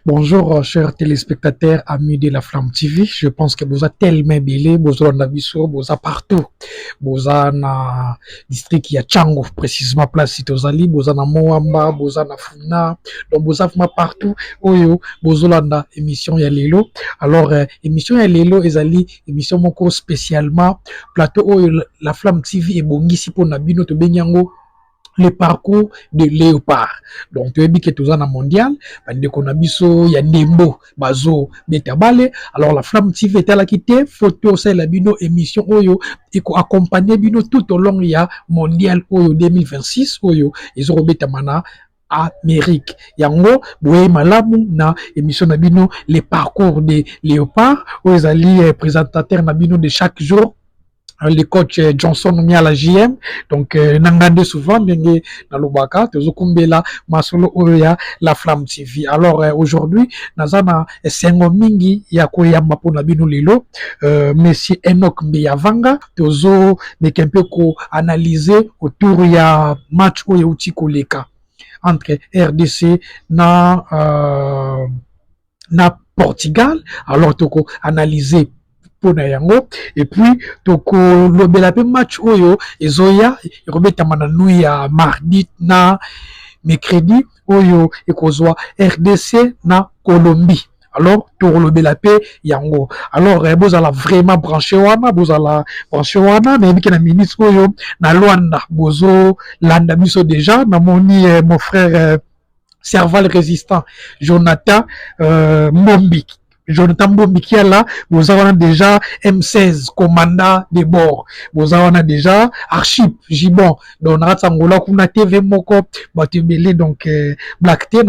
Bonjour, chers téléspectateurs, amis de la Flamme TV. Je pense que vous êtes tellement belé, vous êtes en Bisso, vous êtes partout. Vous êtes dans district ya Chango, précisément place Sitozali, vous êtes dans Moamba, vous êtes dans Funa, donc vous êtes partout. Oyo, vous êtes dans émission ya Lelo. Alors, émission ya Lelo, ezali émission moko spécialement plateau oyo la Flamme TV et bongisi pour Nabino to Benyango. Le parcours de Léopard. Donc, tu as dit que tu es en mondial, qu'on a biso, ya Nembo, Bazo, Betabale. Alors, la Flamme TV est à la quitter, photo, c'est la bino émission Oyo, et accompagner bino tout au long, il y a mondial Oyo 2026, Oyo, ils ont Betamana. Amérique. Yango, boye malamu na émission Nabino, les parcours de Léopard, où ils allaient présentateur Nabino de chaque jour. Le coach Johnson mis à la JM, donc nangande souvent ndenge na lobaka tozokumbela masolo oya la Flamme TV. Alors aujourd'hui nazana esengo mingi ya koyamba pona bino lelo monsieur Enoch Mbeyavanga tozo mekempe ko analyser autour ya match oyo uti koleka entre RDC na Portugal. Alors toko analyser na yango et puis toko lobela pe match oyo ezoya ekobetama na nui ya mardi na mercredi oyo ekozwa RDC na Colombie. Alors tolobela pe yango. Alors bozala vraiment branché wana, bozala branché wana na yebiki na ministre oyo na Luanda bozo landa biso déjà na moni mon frère Serval résistant Jonathan Mombi. Jonathan Mbombi qui est là, vous avez déjà M16, commandant de bord. Vous avez déjà Archip, Gibon. Donc, on a Angola, on a TV Moko, Batubele, donc, Black T,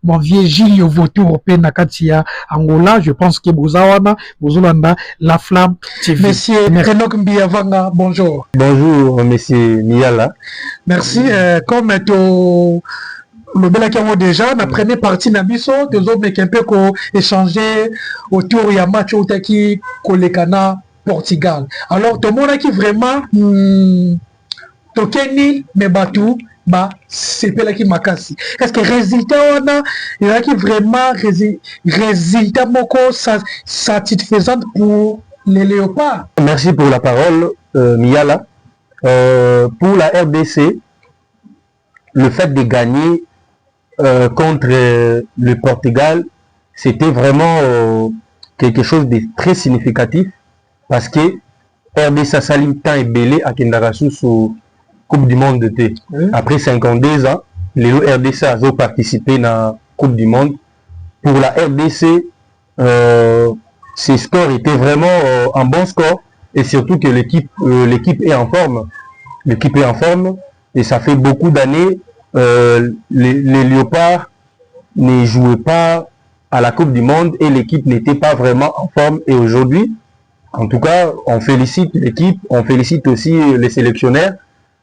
mon vieux Gilles Vautour, Penakatia, Angola. Je pense que vous avez la Flamme TV. Monsieur Enoch Mbeyavanga, bonjour. Bonjour, monsieur Miala. Merci. Comme le bel accord déjà, la première partie na biso, deux autres mais un peu qu'on échanger autour il y a match au taki Kolekana Portugal. Alors tout le monde qui vraiment tokeni mais batou bah c'est pas là qui makasi. Est-ce que résultat on a il y a qui vraiment résultat moko satisfaisant pour les léopards. Merci pour la parole Miala. Pour la RDC, le fait de gagner contre le Portugal, c'était vraiment quelque chose de très significatif parce que RDC Salim Tan et Belé à Kendarasu sur Coupe du Monde de thé. Oui. Après 52 ans, les RDC ont participé à la Coupe du Monde. Pour la RDC, ces scores étaient vraiment un bon score et surtout que l'équipe est en forme. L'équipe est en forme et ça fait beaucoup d'années les Léopards ne jouaient pas à la Coupe du Monde et l'équipe n'était pas vraiment en forme. Et aujourd'hui, en tout cas, on félicite l'équipe, on félicite aussi les sélectionneurs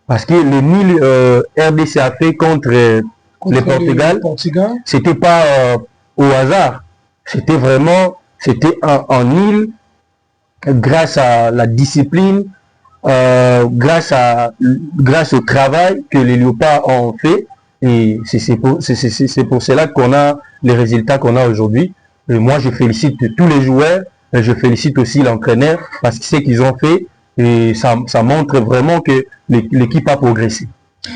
parce que le nul RDC a fait contre le Portugal, c'était pas au hasard, c'était vraiment un nul grâce à la discipline. Grâce au travail que les Léopards ont fait, et c'est pour cela qu'on a les résultats qu'on a aujourd'hui. Et moi, je félicite tous les joueurs, et je félicite aussi l'entraîneur parce que ce qu'ils ont fait, et ça montre vraiment que l'équipe a progressé.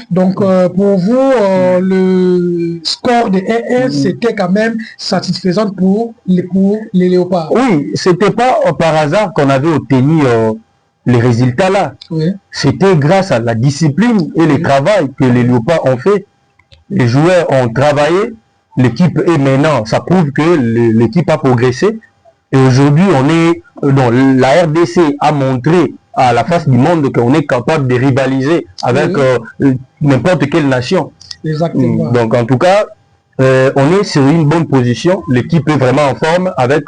Donc, pour vous, le score de 1-1, c'était quand même satisfaisant pour les Léopards. Oui, c'était pas par hasard qu'on avait obtenu les résultats là. Oui. C'était grâce à la discipline et le travail que les Léopards ont fait. Les joueurs ont travaillé, l'équipe est maintenant, ça prouve que l'équipe a progressé. Et aujourd'hui, la RDC a montré à la face du monde qu'on est capable de rivaliser avec n'importe quelle nation. Exactement. Donc en tout cas, on est sur une bonne position. L'équipe est vraiment en forme avec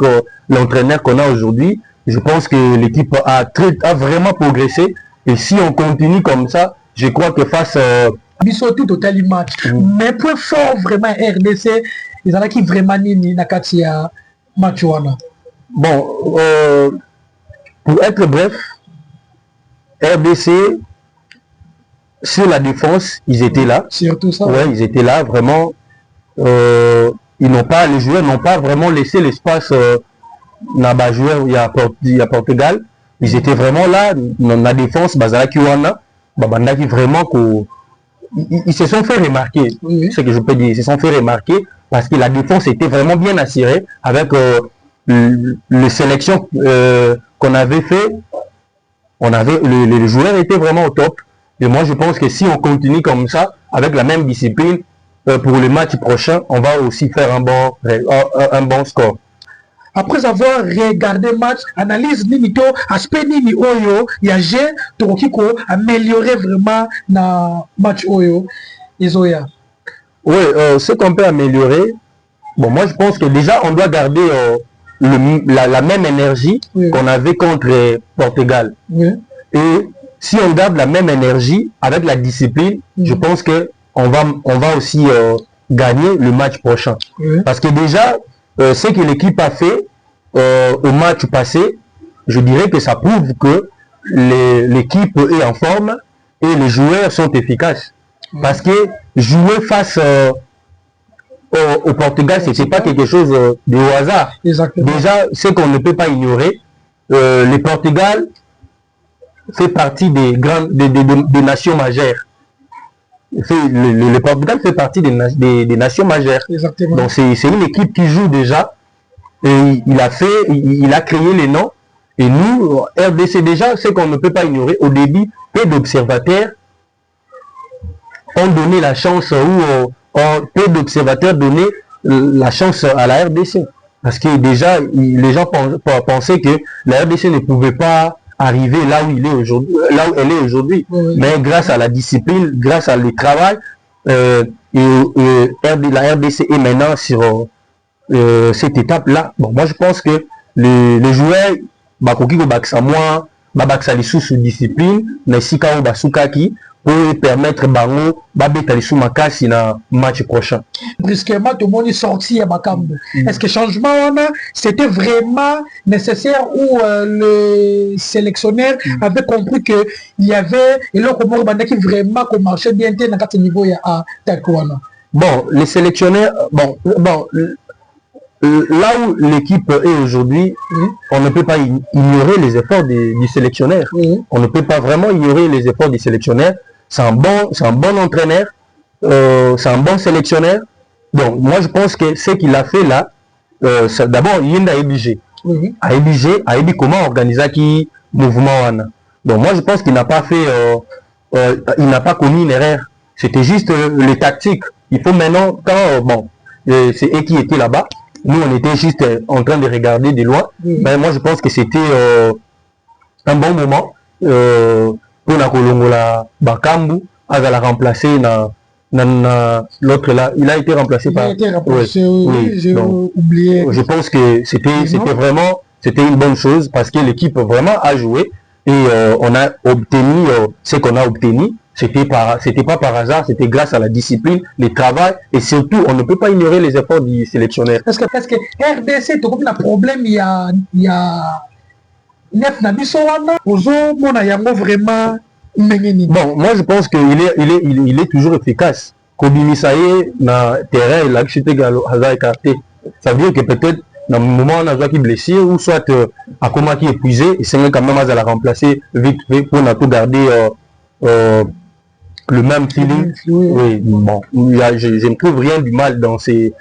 l'entraîneur qu'on a aujourd'hui. Je pense que l'équipe a vraiment progressé. Et si on continue comme ça, je crois que face Biso tout total match. Mais pour fort vraiment RDC, ils ont qui vraiment ni nakati ya match wana. Bon, pour être bref, RDC sur la défense, ils étaient là. Surtout ça. Ouais, ils étaient là vraiment. les joueurs n'ont pas vraiment laissé l'espace na ba joueur il y a Portugal. Ils étaient vraiment là dans la défense bazalaki wana babandaki vraiment ils se sont fait remarquer. Oui. Ce que je peux dire, ils se sont fait remarquer parce que la défense était vraiment bien assurée avec les sélections qu'on avait fait. Les joueurs étaient vraiment au top. Et moi, je pense que si on continue comme ça, avec la même discipline, pour le match prochain, on va aussi faire un bon score. Après avoir regardé le match, analyse nini to aspect nini oyo ya jeu tokoki ko améliorer vraiment na match oyo izoya. Oui, ce qu'on peut améliorer, bon, moi je pense que déjà on doit garder la même énergie qu'on avait contre Portugal. Oui. Et si on garde la même énergie avec la discipline, je pense que on va aussi gagner le match prochain. Parce que déjà, ce que l'équipe a fait au match passé, je dirais que ça prouve que l'équipe est en forme et les joueurs sont efficaces. Parce que jouer face au Portugal, ce n'est pas quelque chose de hasard. Exactement. Déjà, ce qu'on ne peut pas ignorer, le Portugal fait partie des nations majeures. Le Portugal fait partie des nations majeures. Exactement. Donc c'est une équipe qui joue déjà et il a créé les noms. Et nous, RDC déjà, ce qu'on ne peut pas ignorer, au début, peu d'observateurs ont donné la chance peu d'observateurs donné la chance à la RDC. Parce que déjà, les gens pensaient que la RDC ne pouvait pas arriver là où elle est aujourd'hui. Oui. Mais grâce à la discipline, grâce à le travail, la RDC est maintenant sur cette étape-là. Bon, moi je pense que les joueurs, bakoki ko baksa moi, baksa les sous discipline, na sika o basukaki pour permettre bango babeta les sous makasi na match prochain. Brusquement, tout le monde est sorti à Bakambo. Est-ce que changement c'était vraiment nécessaire ou le sélectionneur avait compris que il y avait et là comment qui vraiment qu'on marchait bien dans quatre niveaux à Taekwondo? Bon, les sélectionneurs, là où l'équipe est aujourd'hui, on ne peut pas ignorer les efforts du sélectionneur. On ne peut pas vraiment ignorer les efforts du sélectionneur. C'est un bon entraîneur, c'est un bon sélectionneur. Donc moi je pense que ce qu'il a fait là, d'abord il y a obligé. A obligé comment organiser qui mouvement. Donc moi je pense qu'il n'a pas fait, il n'a pas commis une erreur. C'était juste les tactiques. Il faut maintenant quand c'est eux qui étaient là-bas. Nous, on était juste en train de regarder de loin. Mais moi, je pense que c'était un bon moment pour la Kolongola Bakambu, à la remplacer l'autre là. Il a été remplacé par. Il a été remplacé, oui, j'ai oublié. Je pense que c'était une bonne chose parce que l'équipe vraiment a joué et on a obtenu ce qu'on a obtenu. C'était pas par hasard, c'était grâce à la discipline, le travail et surtout on ne peut pas ignorer les efforts du sélectionneur. Parce que RDC, tu as un problème, il y a neuf nabisowana, vraiment. Bon, moi je pense qu'il est toujours efficace. Kobimisaye na terrain il a écarté. Ça veut dire que peut-être dans le moment où on a joué qui blessé ou soit à comment qui épuisé, et c'est quand même à la remplacer vite pour ne tout garder le même feeling. Oui, bon, je ne trouve rien du mal dans ces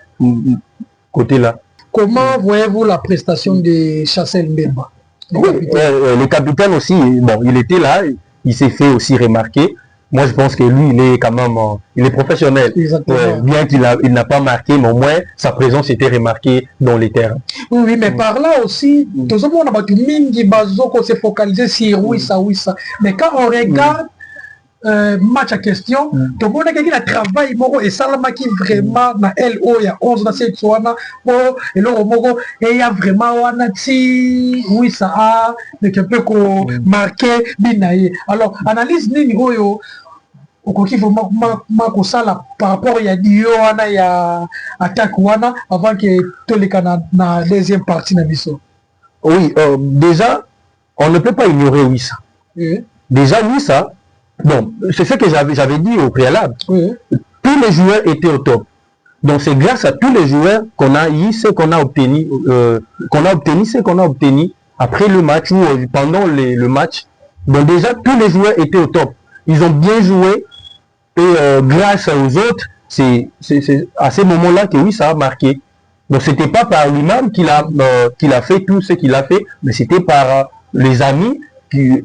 côtés-là. Comment voyez-vous la prestation de Chassel Mbemba? Le capitaine aussi, bon, il était là, il s'est fait aussi remarquer. Moi, je pense que lui, il est quand même, il est professionnel. Bien qu'il n'a pas marqué, mais au moins, sa présence était remarquée dans les terrains. Oui, mais par là aussi, tout le monde a s'est focalisé sur oui, ça. Mais quand on regarde match à question, tout le monde a gagné le travail, et Salama qui vraiment, dans LO, il y a 11 dans cette soirée, et là, il y a vraiment, oui, ça a, mais un peu marqué, binaye. Alors, analyse nini oyo, okoki vraiment par rapport il y a dio wana ya attaque wana avant que toleka na deuxième partie na biso. Oui, déjà on ne peut pas ignorer Wissa. Déjà Wissa, bon, c'est ce que j'avais dit au préalable. Tous les joueurs étaient au top. Donc c'est grâce à tous les joueurs qu'on a eu ce qu'on a obtenu, après le match ou pendant le match. Donc déjà tous les joueurs étaient au top. Ils ont bien joué et grâce aux autres, c'est à ces moments-là que oui, ça a marqué. Donc c'était pas par lui-même qu'il a fait tout ce qu'il a fait, mais c'était par les amis et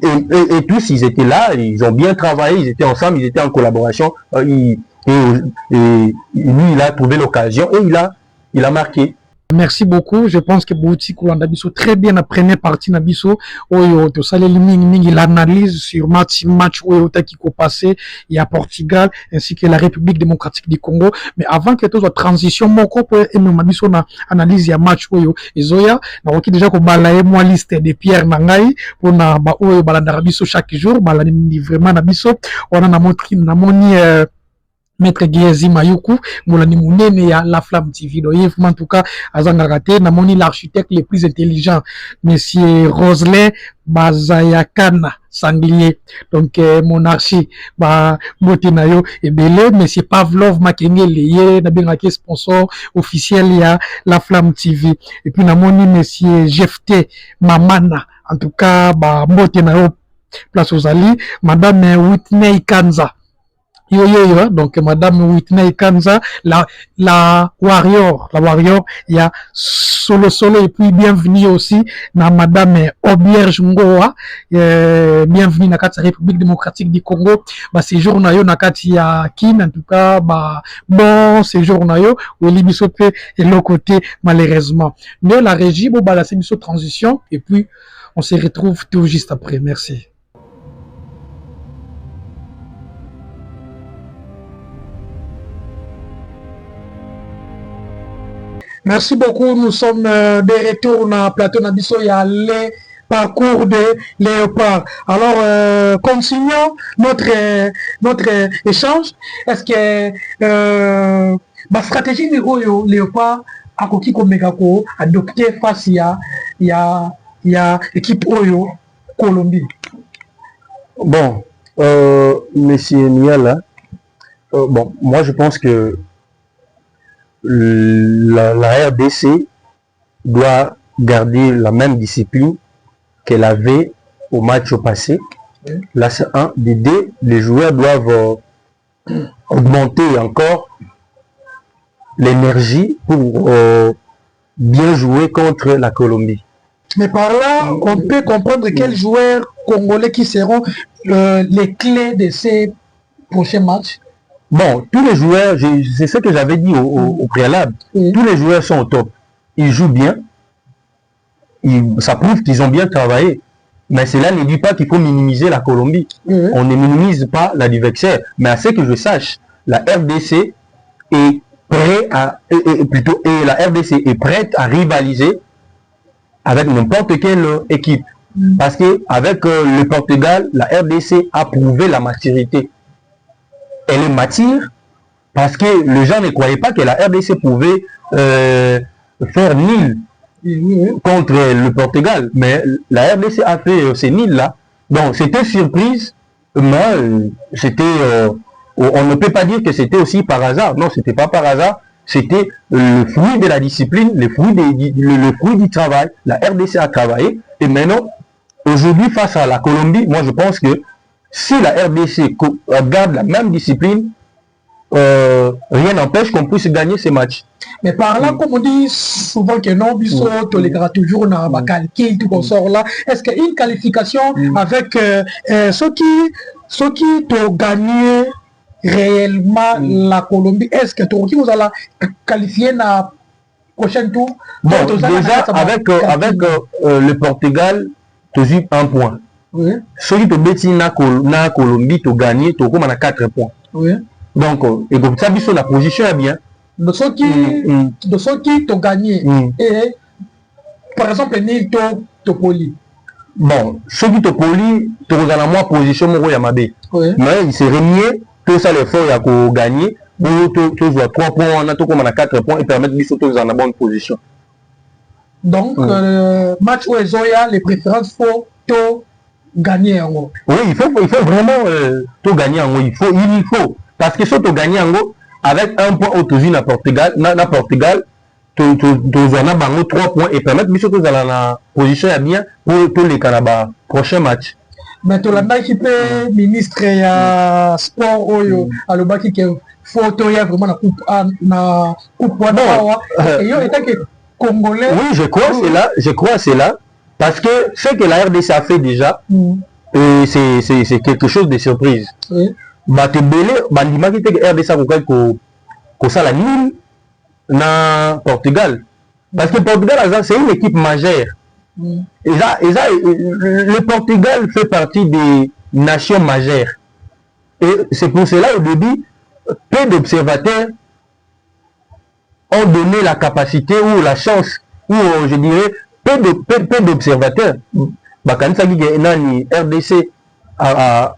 tous ils étaient là, ils ont bien travaillé, ils étaient ensemble, ils étaient en collaboration. Et lui, il a trouvé l'occasion et il a marqué. Merci beaucoup. Je pense que Bouti Koulanda Bisso très bien la première partie Nabiso. Oyo to saleli mingi l'analyse sur match oyo taki ko passé il y a Portugal ainsi que la République démocratique du Congo. Mais avant que tout soit transition mon corps et même Bisso na analyse ya match oyo ezoya na oki déjà ko balaye moi liste de Pierre Nangai pour na ba oyo balanda Bisso chaque jour balani vraiment na Bisso on a montré na moni Maître Giezi Mayuku, Moulani Mounene ya La Flamme TV. Donc, en tout cas, Azangarate, namoni l'architecte le plus intelligent, Monsieur Roselin Bazayakana Sanglier. Donc, monarchie, Motinayo et Belé, Monsieur Pavlov Makengele, Nabengake sponsor officiel ya La Flamme TV. Et puis, namoni Monsieur Jefté Mamana. En tout cas, Motinayo, place aux alliés, Madame Whitney Kanza. Donc Madame Whitney Kanza, la warrior, il y a solo et puis bienvenue aussi na Madame Obierge Ngoa, bienvenue na kati République démocratique du Congo, séjour na yo na kati ya kin, en tout cas bon séjour na yo ou libisope et l'autre côté malheureusement. Mais la régie la c'est transition et puis on se retrouve tout juste après. Merci. Merci beaucoup. Nous sommes de retour dans le plateau Nabiso. Il y a les parcours de Léopard. Alors, continuons notre échange. Est-ce que la stratégie de Léopard a coquille comme Megako adopté face à l'équipe Oyo Colombie? Bon, Monsieur Niala, bon, moi je pense que la RDC doit garder la même discipline qu'elle avait au match passé. Là, c'est un des deux. Les joueurs doivent augmenter encore l'énergie pour bien jouer contre la Colombie. Mais par là, on peut comprendre quels joueurs congolais qui seront les clés de ces prochains matchs. Bon, tous les joueurs, c'est ce que j'avais dit au préalable, tous les joueurs sont au top. Ils jouent bien, ça prouve qu'ils ont bien travaillé. Mais cela ne dit pas qu'il faut minimiser la Colombie. On ne minimise pas l'adversaire. Mais à ce que je sache, la RDC est prête à rivaliser avec n'importe quelle équipe. Parce qu'avec le Portugal, la RDC a prouvé la maturité. Elle est mature parce que les gens ne croyaient pas que la RDC pouvait faire nul contre le Portugal. Mais la RDC a fait ces nuls-là. Donc c'était surprise, mais on ne peut pas dire que c'était aussi par hasard. Non, c'était pas par hasard. C'était le fruit de la discipline, le fruit du travail. La RDC a travaillé. Et maintenant, aujourd'hui, face à la Colombie, moi je pense que si la RDC garde la même discipline, rien n'empêche qu'on puisse gagner ces matchs. Mais par là, comme on dit souvent que non, Bisso, tolérera toujours dans ma calcul, tout qu'on sort là. Est-ce qu'une qualification avec ceux qui t'ont gagné réellement la Colombie, est-ce que tu vous allez qualifier dans le prochain tour? Bon, déjà, avec le Portugal, tu as eu 1 point. Oui. Celui qui bêtis na Colombie, tu gagné, tu as 4 points. Oui. Donc, et comme ça, la position est bien. De ceux qui t'ont gagné, et par exemple, Nil Topoli. Bon, ceux qui t'ont poli, tu as la moins position, mais il serait mieux que ça l'effort à gagner, pour tu as 3 points, on a 4 points et permettre de sortir dans la bonne position. Donc, match où les préférences, faut tout gagner en haut. Oui, il faut vraiment tout gagner en haut. Il faut. Parce que si tu gagnes en haut, avec un point au Tozi na Portugal, na Portugal, tozana bango 3 points et permettre biso tozala na position ya bien pour tous les Canada prochain match. Mais tolandaki pe ministre ya sport oyo alobaki ke photo ya vraiment na coupe wana et yo étant que congolais. Oui, je crois c'est là parce que ce que la RDC a fait déjà c'est quelque chose de surprise. Bato belé bandimaki te que RDC ko sala nul na Portugal parce que Portugal c'est une équipe majeure. Le Portugal fait partie des nations majeures et c'est pour cela au début peu d'observateurs ont donné la capacité ou la chance ou je dirais peu d'observateurs bakanisaki ke nani RDC a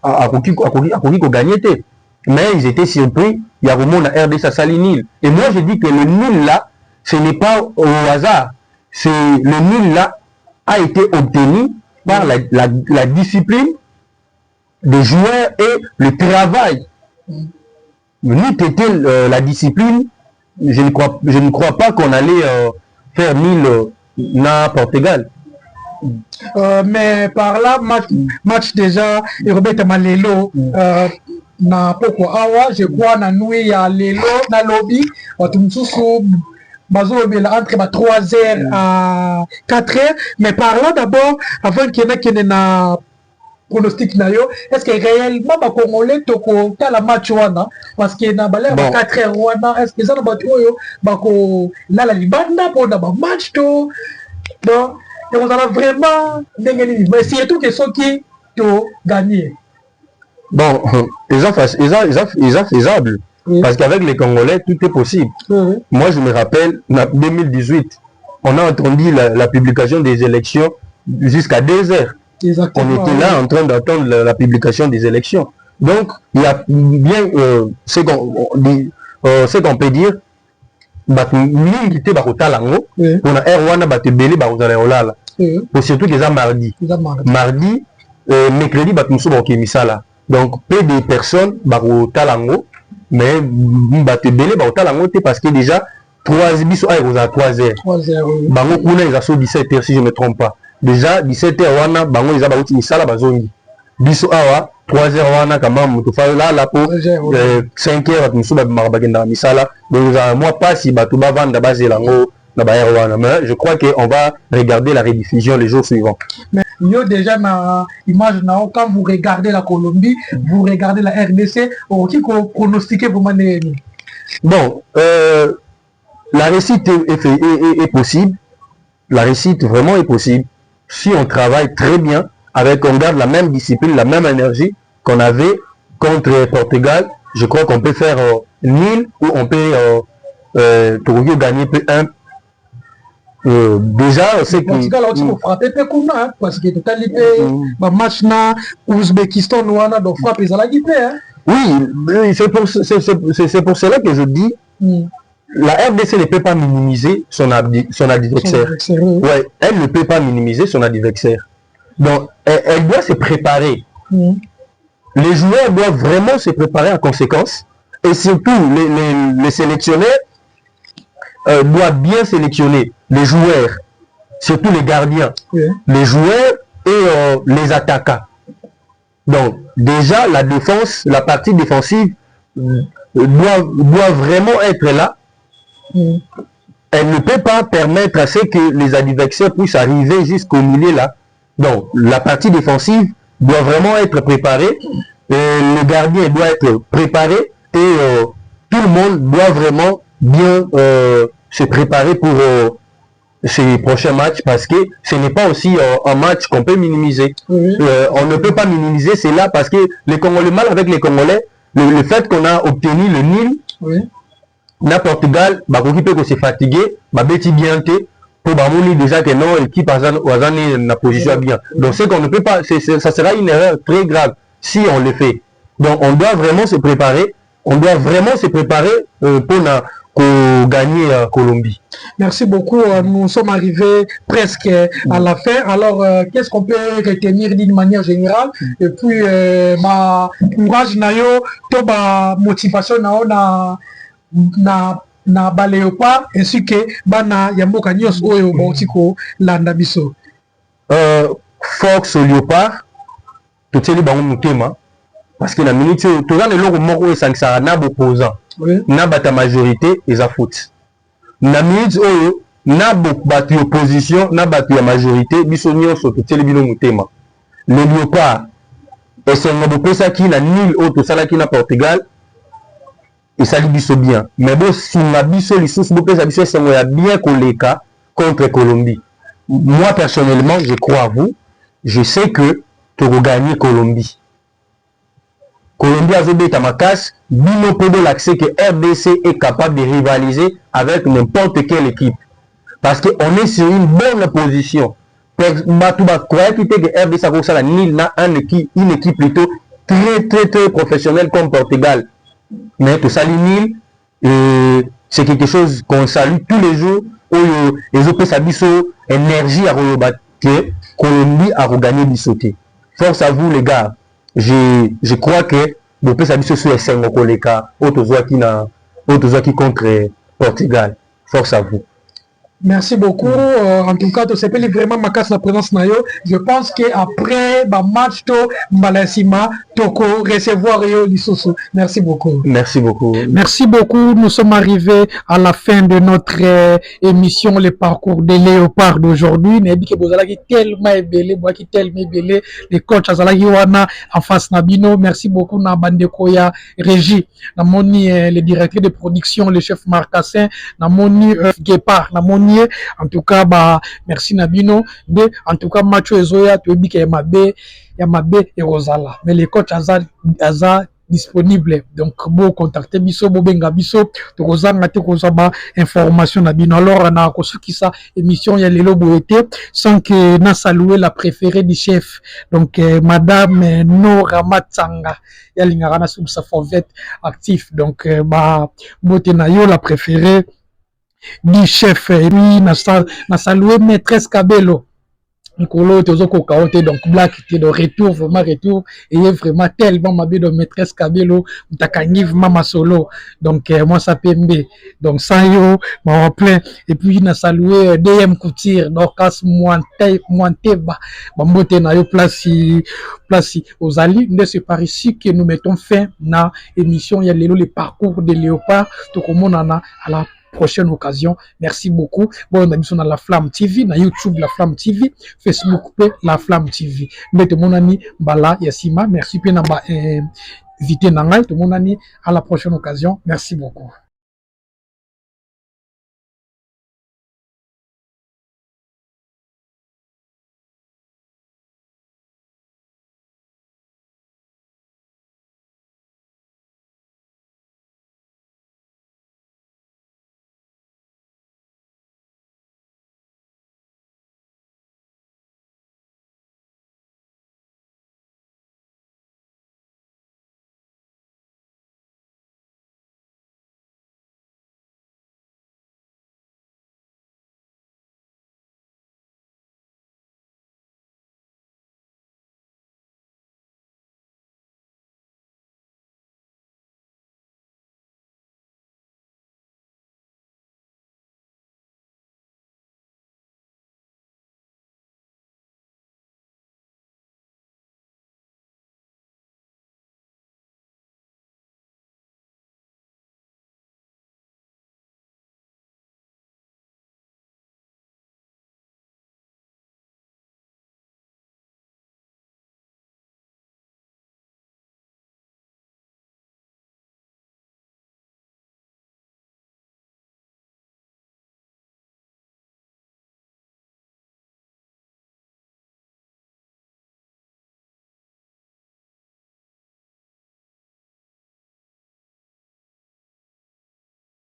gagné, mais ils étaient surpris. Il y a vraiment la RDC sali nil. Et moi je dis que le nil là, ce n'est pas au hasard. C'est le nil là a été obtenu par la discipline des joueurs et le travail. Le nil était la discipline. Je ne crois pas qu'on allait faire nil na Portugal. Mais par là, match déjà, et Robert Malelo, na poko awa, je crois, na nuit ya lelo, na lobby, watumsusu, bazo entre 3h à 4h, mais par là d'abord, avant qu'il y ait na pronostic na yo, est-ce que réellement, ma Congolais, toko, la match wana, parce que na balé, 4h wana, est-ce que ça na batoyo, bako, la libanda, pour na match to, donc, et on a vraiment mais surtout que ceux qui ont gagné. Bon, ils ont faisable. Parce qu'avec les Congolais, tout est possible. Moi, je me rappelle, en 2018, on a entendu la publication des élections jusqu'à 2 heures. Exactement, on était là en train d'attendre la publication des élections. Donc, il y a bien ce qu'on peut dire. Mingi te bakotala ngo pona wana bato ebele bakozala olala pour surtout que ça mardi mercredi bato mosusu bakoki misala donc peu de personnes bakotala ngo mais bato ebele bakotala ngo te parce que déjà 3 biso ayo kozala 3 heures bango kuna eza so 17 heures si je ne me trompe pas déjà 17 heures wana bango eza bauti misala bazongi biso awa 3 heures wana kama mutu fa là pour 5 heures bato mosusu babimaka bakendaka misala donc moi pas si bato bavanda bazelango na bahere wana mais je crois qu'on va regarder la rediffusion les jours suivants. Mais yo déjà na image nao quand vous regardez la Colombie vous regardez la RDC qui pronostiquer vraiment bon la réussite est possible, la réussite vraiment est possible si on travaille très bien avec, on garde la même discipline, la même énergie qu'on avait contre Portugal. Je crois qu'on peut faire nul ou on peut gagner un. Déjà, on sait que Portugal a aussi frappé Pekuna parce que totalité match na Ouzbékistan ouana donc frappe ils la guider. Oui, c'est pour cela que je dis la RDC ne peut pas minimiser son adversaire. Ouais, elle ne peut pas minimiser son adversaire. Donc, elle doit se préparer. Les joueurs doivent vraiment se préparer en conséquence. Et surtout, les sélectionneurs doivent bien sélectionner les joueurs, surtout les gardiens, les joueurs et les attaquants. Donc, déjà, la défense, la partie défensive doit vraiment être là. Elle ne peut pas permettre à ce que les adversaires puissent arriver jusqu'au milieu là. Donc, la partie défensive doit vraiment être préparée, le gardien doit être préparé et tout le monde doit vraiment bien se préparer pour ces prochains matchs parce que ce n'est pas aussi un match qu'on peut minimiser. On ne peut pas minimiser cela parce que les Congolais, mal avec les Congolais, le fait qu'on a obtenu le nil, na Portugal, bakoki peut se fatiguer, babeti bien te, pour bamoni déjà que non, l'équipe a na position bien. Donc c'est qu'on ne peut pas, ça sera une erreur très grave si on le fait. Donc on doit vraiment se préparer, pour gagner Colombie. Merci beaucoup. Nous sommes arrivés presque à la fin. Alors, qu'est-ce qu'on peut retenir d'une manière générale? Et puis, ma courage, nayo, to ba motivation na na ba léopard ainsi que bana ya mboka nyonso oyo bauti kolanda biso. Fox léopard toteli bango motema parce que na minute oyo toza na eloko moko oyo esangisaka na bopposant na bata majorité eza foot na minute oyo na bato ya opposition na bato ya majorité biso nyonso toteli bino motema. Le léopard esengo bopesaki na nil oyo tosalaki na Portugal esali biso bien, mais bon singa biso lisusu bopesa biso esengo ya bien koleka contre Colombie. Moi personnellement je crois à vous, je sais que tu vas gagner Colombie. Colombie a zobeta makasi, bino podo l'accès que RDC est capable de rivaliser avec n'importe quelle équipe. Parce qu'on est sur une bonne position. Batouba croyait que RDC a commencé à une équipe plutôt très professionnelle comme Portugal. Mais tout ça, c'est quelque chose qu'on salue tous les jours. Les autres ont énergie à rebattre. Colombie a regagné du sauté. Force à vous les gars. Je crois que vous pouvez savoir sur les 5 collègues qui contre Portugal. Force à vous. Merci beaucoup. En tout cas, c'est vraiment ma casse la présence nayo. Je pense que après le match to Malasima toko recevoir yo lisoso. Merci beaucoup. Merci beaucoup. Merci beaucoup. Nous sommes arrivés à la fin de notre émission le parcours des léopards d'aujourd'hui. Nebi ke bozala ki tellement belé, moi qui tellement belé, les coachs azala ki wana en face nabino. Merci beaucoup na bandeko ya régie. Na moni le directeur de production, le chef Marcassin, na moni Guépard, na moni en tout cas merci Nabino de en tout cas Macho Ezoya tu dis que ya mabe et Rosala mais les coachs aza disponible donc bon contacter biso bo benga biso to kozanga te kozaba information Nabino alors na kosuki sa émission ya lelo boete sans que na saluer la préférée du chef donc madame Nora Matsanga ya lingara na sub sa forvet actif donc bote na yo la préférée du chef lui na salué maîtresse Kabelo Nikolo tozo kokaote donc black était de retour vraiment retour et vraiment tellement ma de maîtresse Kabelo mtakangiv mama solo donc moi ça PMB donc sans yo m'a plein et puis na salué DM Couture Dorcas Monteba bambote na yo place aux alliés c'est par ici que nous mettons fin na émission ya lelo le parcours de léopard to komonana à la prochaine occasion. Merci beaucoup. Bon, on a mis sur la Flamme TV, na YouTube la Flamme TV, Facebook la Flamme TV. Mettez mon ami Bala Yassima. Merci bien invité Nangai. Tout mon ami à la prochaine occasion. Merci beaucoup.